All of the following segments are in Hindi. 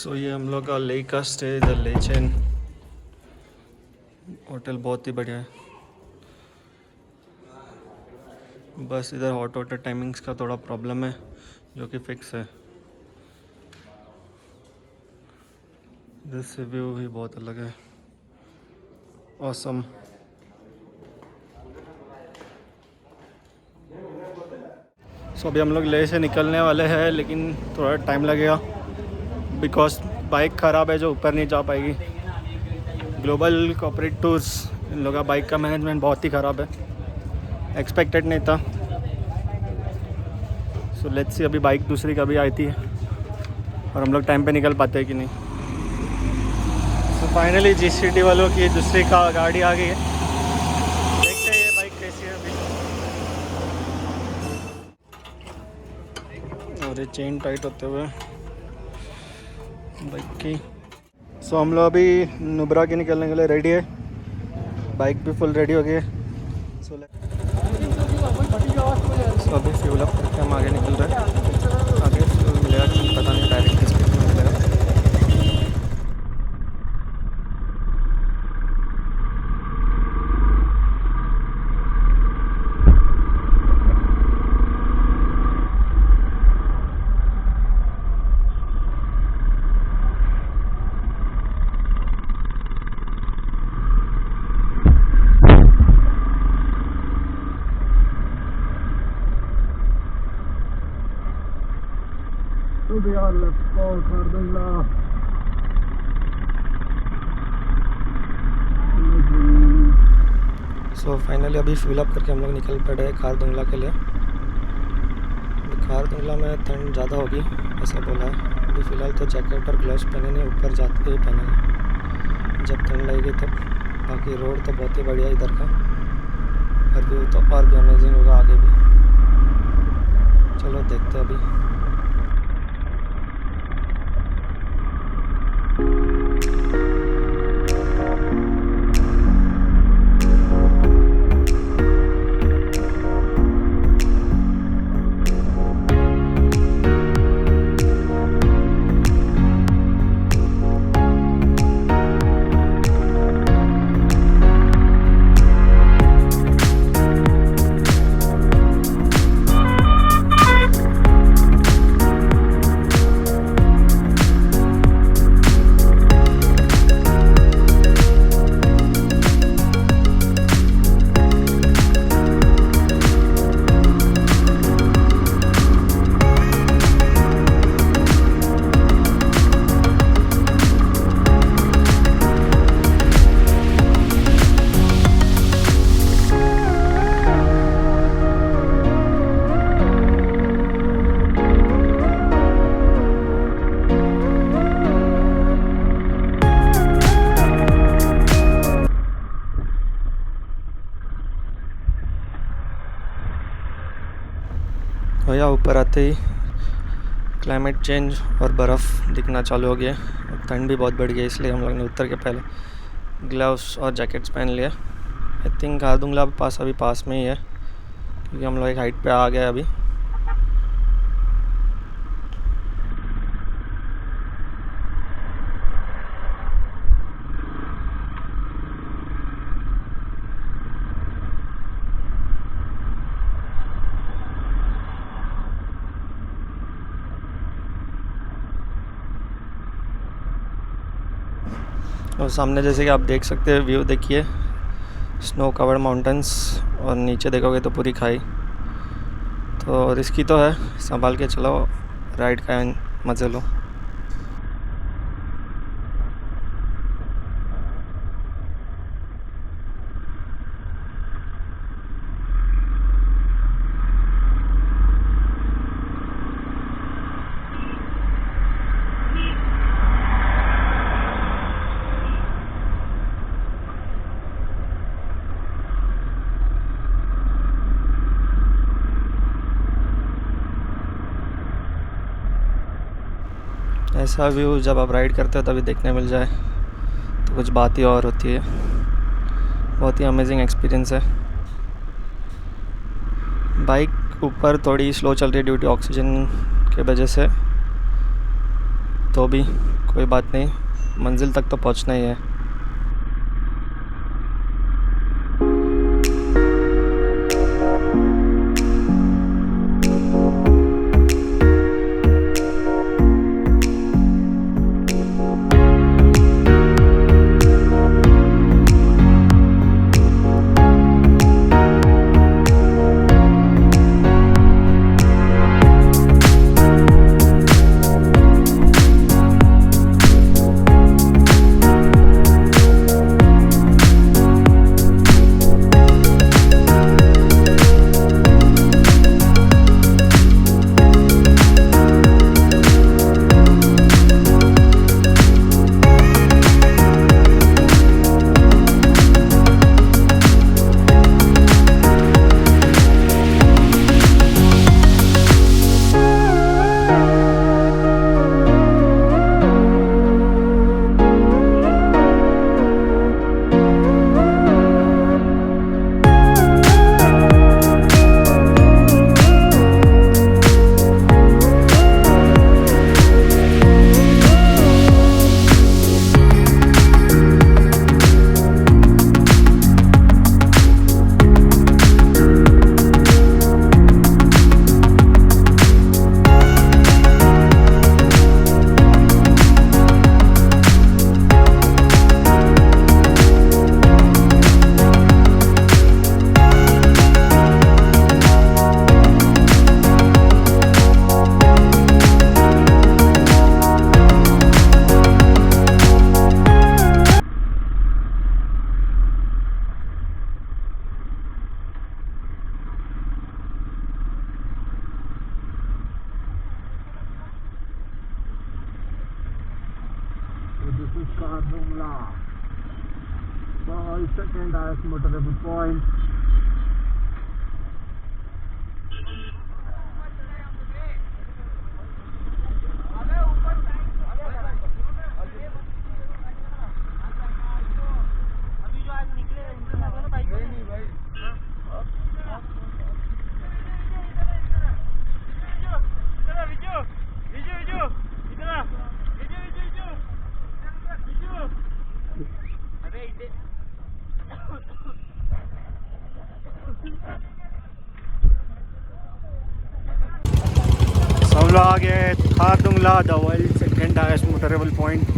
सो ये हम लोग का ले का स्टे इधर लेचेन होटल बहुत ही बढ़िया है। बस इधर हॉट वाटर टाइमिंग्स का थोड़ा प्रॉब्लम है जो कि फिक्स है। इधर से व्यू भी बहुत अलग है। ऑसम। सो अभी हम लोग ले से निकलने वाले हैं, लेकिन थोड़ा टाइम लगेगा बिकॉज बाइक ख़राब है जो ऊपर नहीं जा पाएगी। ग्लोबल कॉर्पोरेट टूर्स, इन लोगों का बाइक का मैनेजमेंट बहुत ही ख़राब है, एक्सपेक्टेड नहीं था। सो लेट्स सी अभी बाइक दूसरी कभी आई थी और हम लोग टाइम पे निकल पाते हैं कि नहीं। सो फाइनली GCT वालों की दूसरी का गाड़ी आ गई है। देखते हैं ये बाइक कैसी है अभी। और ये चेन टाइट होते हुए बाइक की। सो हम लोग अभी नुब्रा के निकलने के लिए रेडी है। बाइक भी फुल रेडी हो गई है। सो अभी फ्यूल अप करके हम आगे निकल रहे हैं। आगे फ्यूल मिलेगा कि नहीं पता नहीं, डायरेक्ट डिस्प्ले में मिलेगा। सो फाइनली अभी फ्यूल अप करके हम लोग निकल पड़े हैं खारदुंगला के लिए। खारदुंगला में ठंड ज़्यादा होगी ऐसा बोला है। अभी फ़िलहाल तो जैकेट और ग्लव्स पहने नहीं, ऊपर जाते ही पहने, जब ठंड लगेगी तब। बाकी रोड तो बहुत ही बढ़िया इधर का, और व्यू तो और भी अमेजिंग होगा आगे भी। चलो देखते हैं अभी। भैया ऊपर आते ही क्लाइमेट चेंज और बर्फ़ दिखना चालू हो गया। ठंड भी बहुत बढ़ गई, इसलिए हम लोग ने उतर के पहले ग्लव्स और जैकेट्स पहन लिया। आई थिंक खारदुंगला पास अभी पास में ही है, क्योंकि हम लोग एक हाइट पे आ गए अभी। और सामने जैसे कि आप देख सकते हैं व्यू देखिए, स्नो कवर्ड माउंटेन्स, और नीचे देखोगे तो पूरी खाई। तो रिस्की तो है, संभाल के चलो, राइड का मज़े लो। ऐसा व्यू जब आप राइड करते हो तभी देखने मिल जाए तो कुछ बात ही और होती है। बहुत ही अमेजिंग एक्सपीरियंस है। बाइक ऊपर थोड़ी स्लो चल रही है ड्यू टू ऑक्सीजन के वजह से, तो भी कोई बात नहीं, मंजिल तक तो पहुंचना ही है। This is Kardungla, the second highest motorable point. सब लोग आ गए Khardungla, the world second highest motorable point.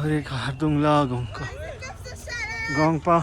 अरे Khardungla gompa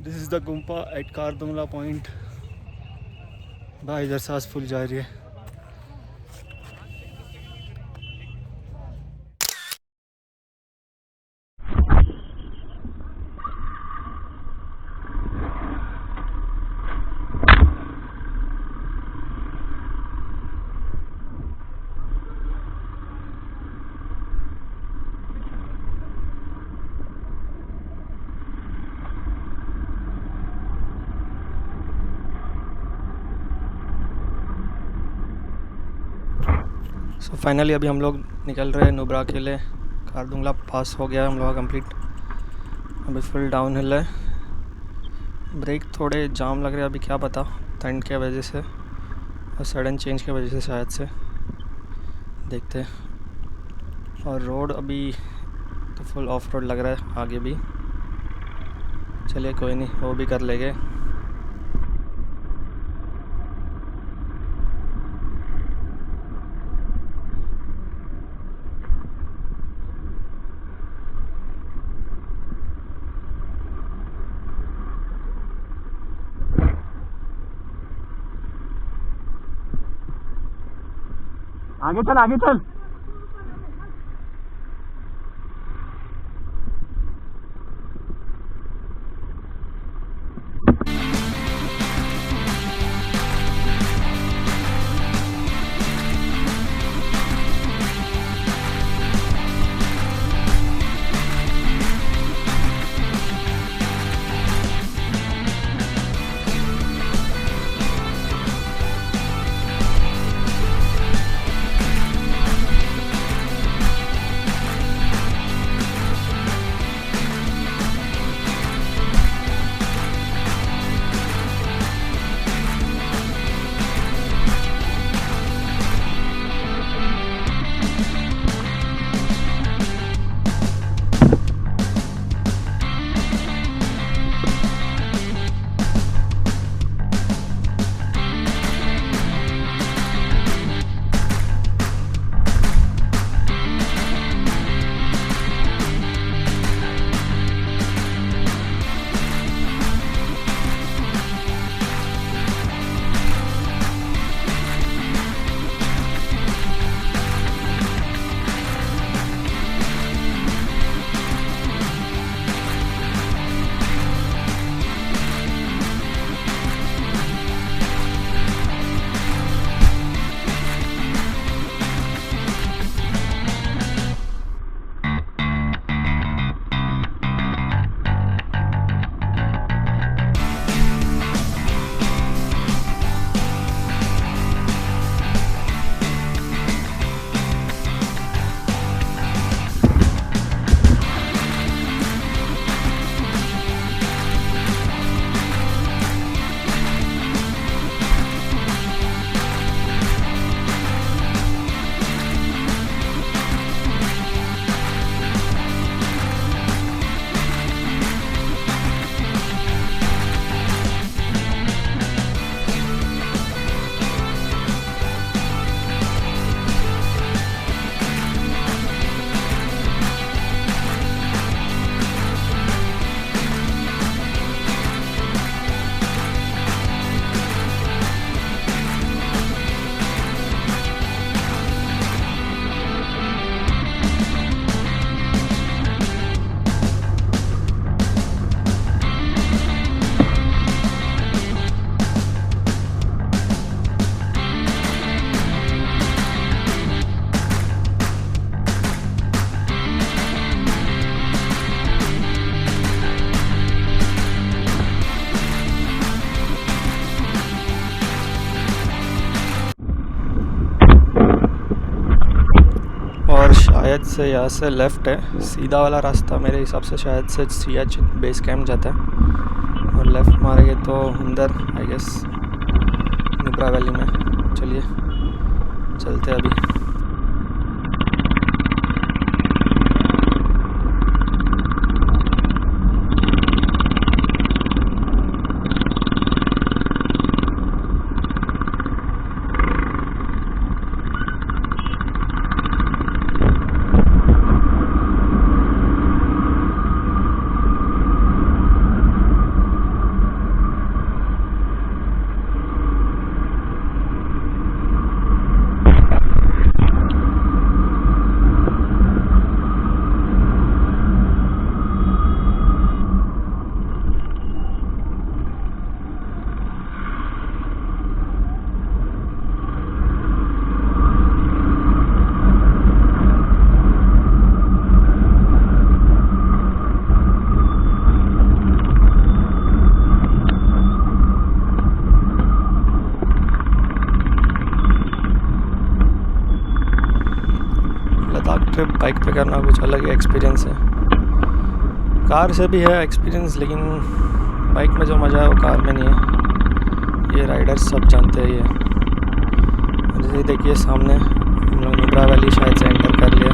this is the gompa at Khardungla point. भाई इधर सांस फूल जा रही है। सो फाइनली अभी हम लोग निकल रहे हैं नुब्रा के लिए। खारदुंगला पास हो गया हम लोग का कंप्लीट। अभी फुल डाउन हिल है। ब्रेक थोड़े जाम लग रहे हैं अभी, क्या पता ठंड के वजह से और सडन चेंज की वजह से शायद से, देखते हैं। और रोड अभी तो फुल ऑफ रोड लग रहा है आगे भी। चलिए कोई नहीं, वो भी कर लेंगे। आगे चल आगे चल। और शायद से यहाँ से लेफ़्ट है, सीधा वाला रास्ता मेरे हिसाब से शायद से सियाचिन बेस कैंप जाता है, और लेफ़्ट मारेंगे तो अंदर आई गेस नुब्रा वैली में। चलिए चलते हैं अभी। लद्दाख ट्रिप बाइक पे करना कुछ अलग ही एक्सपीरियंस है। कार से भी है एक्सपीरियंस, लेकिन बाइक में जो मज़ा है वो कार में नहीं है। ये राइडर्स सब जानते हैं ये। जैसे देखिए सामने हम लोग नुब्रा वैली शायद से एंटर कर लिया।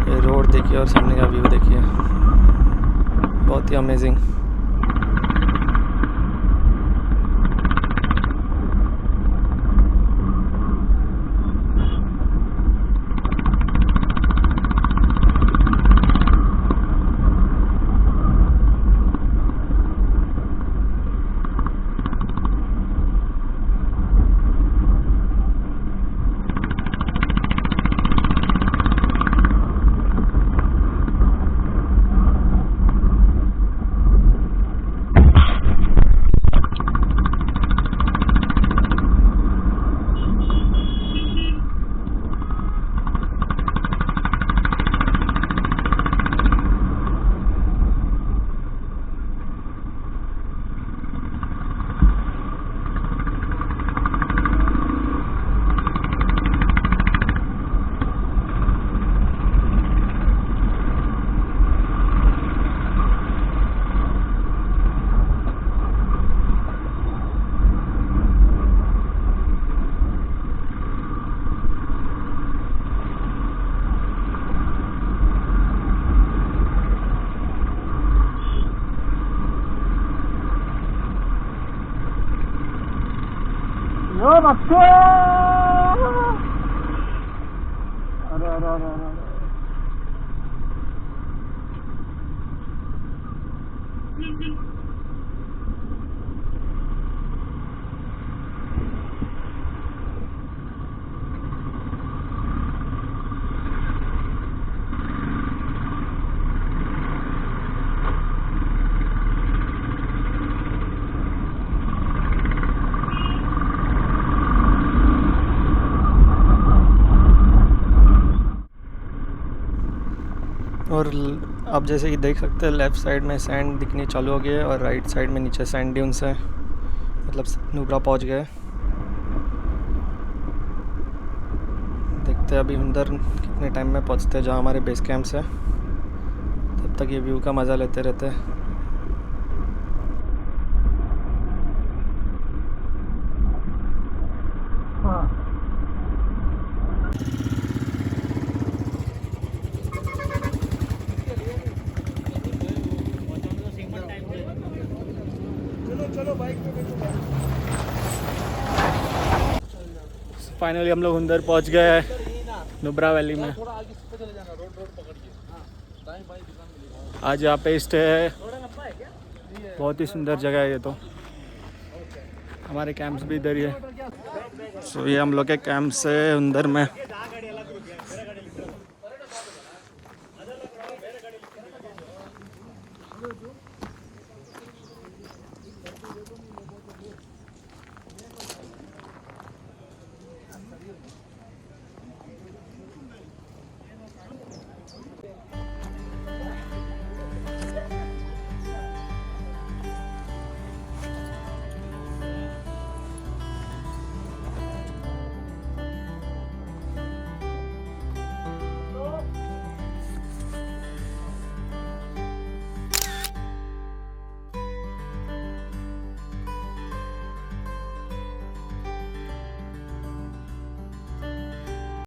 ये रोड देखिए और सामने का व्यू देखिए, बहुत ही अमेजिंग। ओ बच्चे, अरे अरे अरे अरे और आप जैसे कि देख सकते हैं लेफ़्ट साइड में सैंड दिखनी चालू हो गई है और राइट साइड में नीचे सैंड ड्यून्स है, मतलब नुब्रा पहुंच गए। देखते हैं अभी अंदर कितने टाइम में पहुंचते हैं जहां हमारे बेस कैंप है। तब तक ये व्यू का मज़ा लेते रहते हैं। फाइनली हम लोग अंदर पहुंच गए नुब्रा वैली में। आज यहाँ पे स्टे है, बहुत ही सुंदर जगह है ये तो। हमारे कैंप्स भी इधर ही है। सो ये हम लोग के कैंप से अंदर में